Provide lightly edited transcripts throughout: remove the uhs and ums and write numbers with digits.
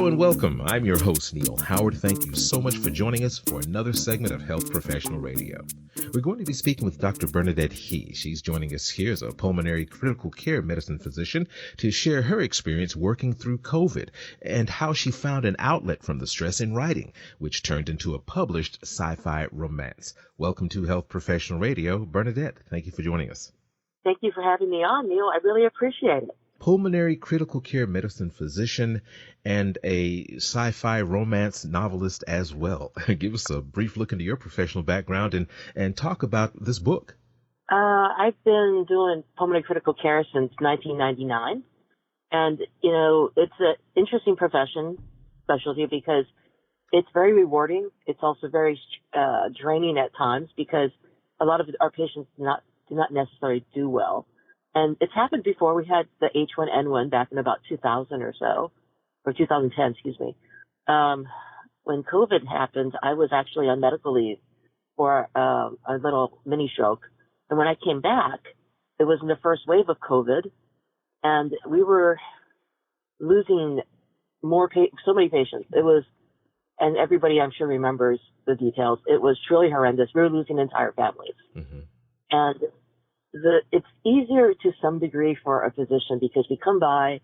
Hello and welcome. I'm your host, Neil Howard. Thank you so much for joining us for another segment of Health Professional Radio. We're going to be speaking with Dr. Bernadette Hee. She's joining us here as a pulmonary critical care medicine physician to share her experience working through COVID and how she found an outlet from the stress in writing, which turned into a published sci-fi romance. Welcome to Health Professional Radio. Bernadette, thank you for joining us. Thank you for having me on, Neil. I really appreciate it. Pulmonary critical care medicine physician and a sci-fi romance novelist as well. Give us a brief look into your professional background and talk about this book. I've been doing pulmonary critical care since 1999. And, it's an interesting specialty, because it's very rewarding. It's also very draining at times, because a lot of our patients do not necessarily do well. And it's happened before. We had the H1N1 back in about 2000 or so, or 2010, excuse me. When COVID happened, I was actually on medical leave for a little mini stroke. And when I came back, it was in the first wave of COVID, and we were losing so many patients. It was, and everybody I'm sure remembers the details. It was truly horrendous. We were losing entire families. Mm-hmm. And it's easier to some degree for a physician, because we come by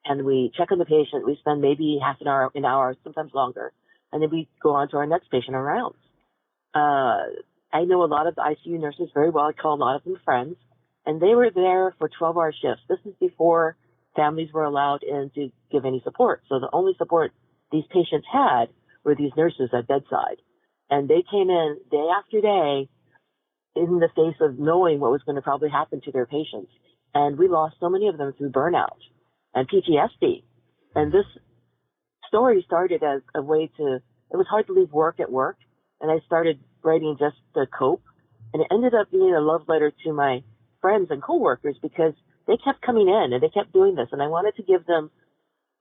and we check on the patient. We spend maybe half an hour, sometimes longer, and then we go on to our next patient on rounds. I know a lot of the ICU nurses very well. I call a lot of them friends, and they were there for 12-hour shifts. This is before families were allowed in to give any support. So the only support these patients had were these nurses at bedside, and they came in day after day in the face of knowing what was going to probably happen to their patients. And we lost so many of them through burnout and PTSD. And this story started as a way it was hard to leave work at work. And I started writing just to cope. And it ended up being a love letter to my friends and coworkers, because they kept coming in and they kept doing this. And I wanted to give them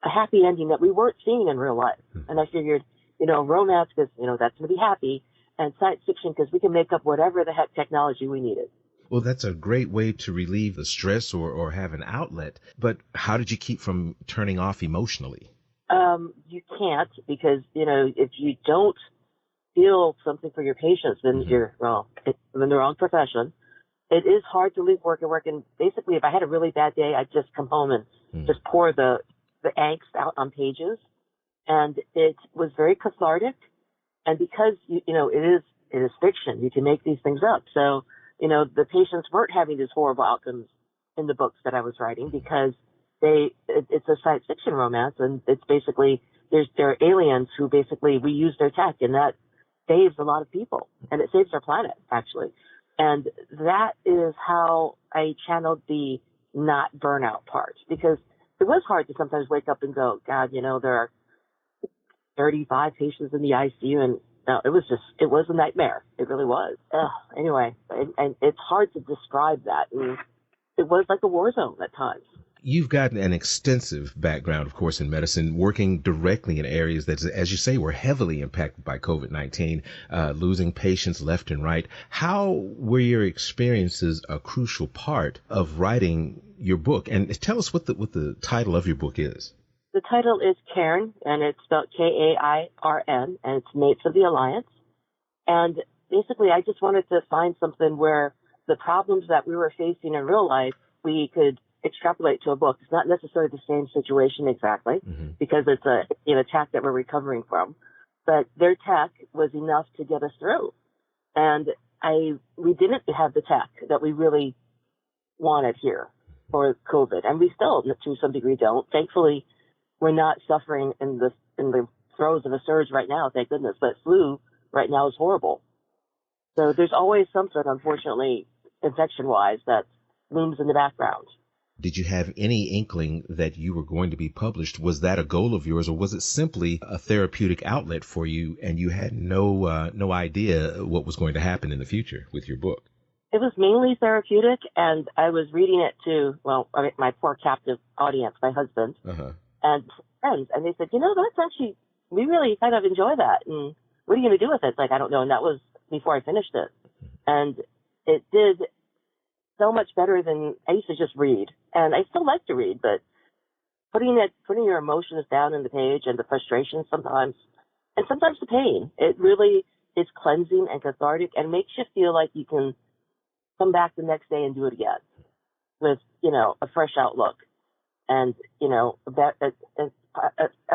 a happy ending that we weren't seeing in real life. And I figured, romance, because, that's going to be happy, and science fiction, because we can make up whatever the heck technology we needed. Well, that's a great way to relieve the stress or have an outlet. But how did you keep from turning off emotionally? You can't, because, if you don't feel something for your patients, then you're in the wrong profession. It is hard to leave work and work. And basically, if I had a really bad day, I'd just come home and just pour the angst out on pages. And it was very cathartic. And because, it is fiction, you can make these things up. So, the patients weren't having these horrible outcomes in the books that I was writing, because it's a science fiction romance, and it's basically, there are aliens who basically, we use their tech, and that saves a lot of people, and it saves our planet, actually. And that is how I channeled the not burnout part, because it was hard to sometimes wake up and go, God, there are 35 patients in the ICU, and it was a nightmare. It really was. Anyway, and it's hard to describe that. And it was like a war zone at times. You've got an extensive background, of course, in medicine, working directly in areas that, as you say, were heavily impacted by COVID-19, losing patients left and right. How were your experiences a crucial part of writing your book? And tell us what the title of your book is. The title is Kairn, and it's spelled Kairn, and it's Mates of the Alliance. And basically, I just wanted to find something where the problems that we were facing in real life, we could extrapolate to a book. It's not necessarily the same situation exactly, because it's an attack that we're recovering from. But their tech was enough to get us through. And we didn't have the tech that we really wanted here for COVID. And we still, to some degree, don't. Thankfully, we're not suffering in the throes of a surge right now, thank goodness. But flu right now is horrible. So there's always something, unfortunately, infection-wise, that looms in the background. Did you have any inkling that you were going to be published? Was that a goal of yours, or was it simply a therapeutic outlet for you, and you had no idea what was going to happen in the future with your book? It was mainly therapeutic, and I was reading it to, my poor captive audience, my husband, and friends, and they said, that's actually, we really kind of enjoy that, and what are you going to do with it? It's like, I don't know, and that was before I finished it. And it did so much better than I used to just read. And I still like to read, but putting your emotions down in the page and the frustration sometimes, and sometimes the pain, it really is cleansing and cathartic and makes you feel like you can come back the next day and do it again with, a fresh outlook and, a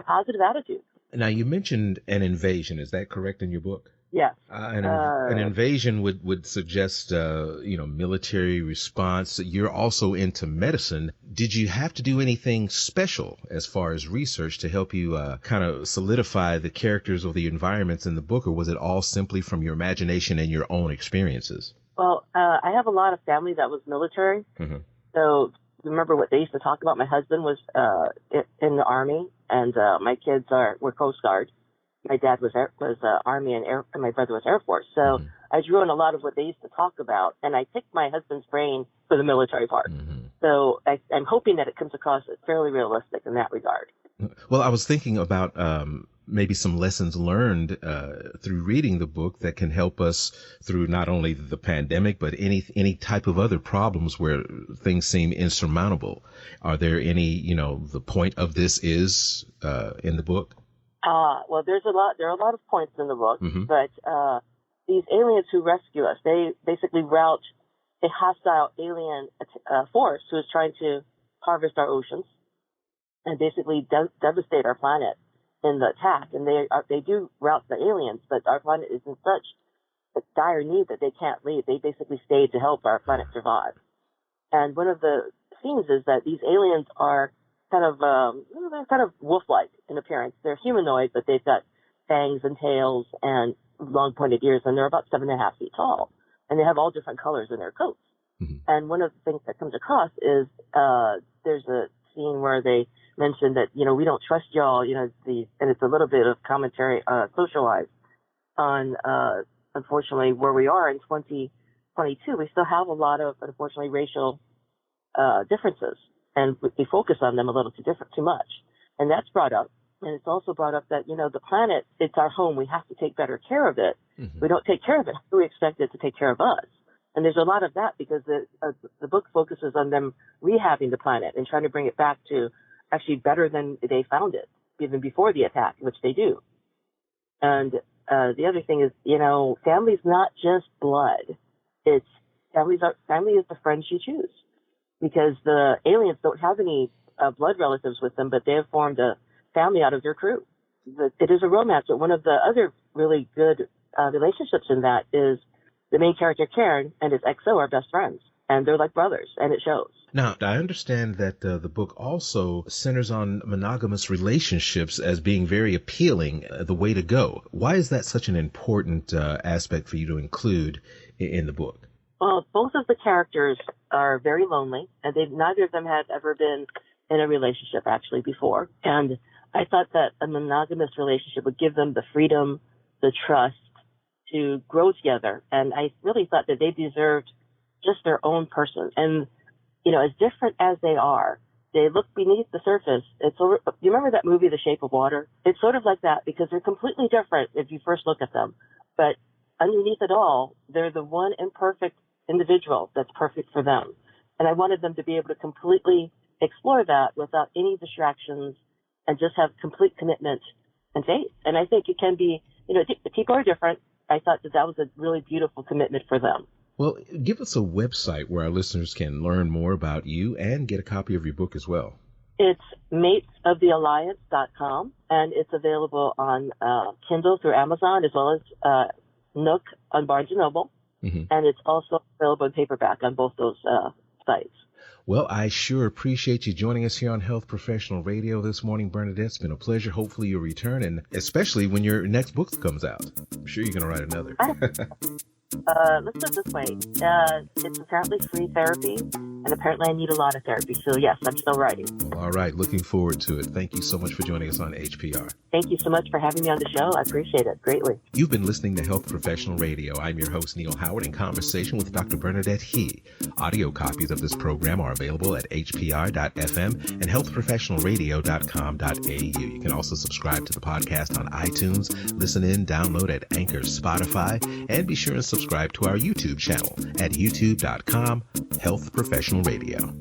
positive attitude. Now, you mentioned an invasion. Is that correct in your book? Yes. An invasion would suggest, military response. You're also into medicine. Did you have to do anything special as far as research to help you kind of solidify the characters or the environments in the book, or was it all simply from your imagination and your own experiences? Well, I have a lot of family that was military. Mm-hmm. So remember what they used to talk about? My husband was in the Army, and my kids were Coast Guard. My dad was Army and my brother was Air Force. So mm-hmm. I drew on a lot of what they used to talk about, and I picked my husband's brain for the military part. Mm-hmm. So I'm hoping that it comes across as fairly realistic in that regard. Well, I was thinking about maybe some lessons learned through reading the book that can help us through not only the pandemic, but any type of other problems where things seem insurmountable. Are there any, the point of this is in the book? Well, there are a lot of points in the book, mm-hmm. but these aliens who rescue us, they basically rout a hostile alien force who is trying to harvest our oceans and basically devastate our planet in the attack. And they do rout the aliens, but our planet is in such a dire need that they can't leave. They basically stay to help our planet survive. And one of the themes is that these aliens are kind of wolf-like in appearance. They're humanoid, but they've got fangs and tails and long pointed ears, and they're about 7.5 feet tall. And they have all different colors in their coats. Mm-hmm. And one of the things that comes across is there's a scene where they mention that, we don't trust y'all, and it's a little bit of commentary, socialized on, unfortunately, where we are in 2022. We still have a lot of, unfortunately, racial differences. And we focus on them a little too much. And that's brought up. And it's also brought up that, the planet, it's our home. We have to take better care of it. Mm-hmm. We don't take care of it. How do we expect it to take care of us? And there's a lot of that because the book focuses on them rehabbing the planet and trying to bring it back to actually better than they found it, even before the attack, which they do. And the other thing is, family's not just blood. It's family is the friends you choose. Because the aliens don't have any blood relatives with them, but they have formed a family out of their crew. It is a romance, but one of the other really good relationships in that is the main character, Kairn, and his XO are best friends, and they're like brothers, and it shows. Now, I understand that the book also centers on monogamous relationships as being very appealing, the way to go. Why is that such an important aspect for you to include in the book? Well, both of the characters are very lonely, and neither of them have ever been in a relationship actually before. And I thought that a monogamous relationship would give them the freedom, the trust to grow together. And I really thought that they deserved just their own person. And, as different as they are, they look beneath the surface. You remember that movie, The Shape of Water? It's sort of like that because they're completely different if you first look at them. But underneath it all, they're the one imperfect individual that's perfect for them. And I wanted them to be able to completely explore that without any distractions and just have complete commitment and faith. And I think it can be, people are different. I thought that was a really beautiful commitment for them. Well, give us a website where our listeners can learn more about you and get a copy of your book as well. It's matesofthealliance.com, and it's available on Kindle through Amazon as well as Nook on Barnes & Noble. Mm-hmm. And it's also available in paperback on both those sites. Well, I sure appreciate you joining us here on Health Professional Radio this morning, Bernadette. It's been a pleasure. Hopefully you'll return, and especially when your next book comes out. I'm sure you're going to write another. Let's put it this way. It's apparently free therapy, and apparently I need a lot of therapy. So, yes, I'm still writing. All right. Looking forward to it. Thank you so much for joining us on HPR. Thank you so much for having me on the show. I appreciate it greatly. You've been listening to Health Professional Radio. I'm your host, Neil Howard, in conversation with Dr. Bernadette Hee. Audio copies of this program are available at hpr.fm and healthprofessionalradio.com.au. You can also subscribe to the podcast on iTunes, listen in, download at Anchor, Spotify, and be sure and subscribe to our YouTube channel at youtube.com/Health Professional Radio.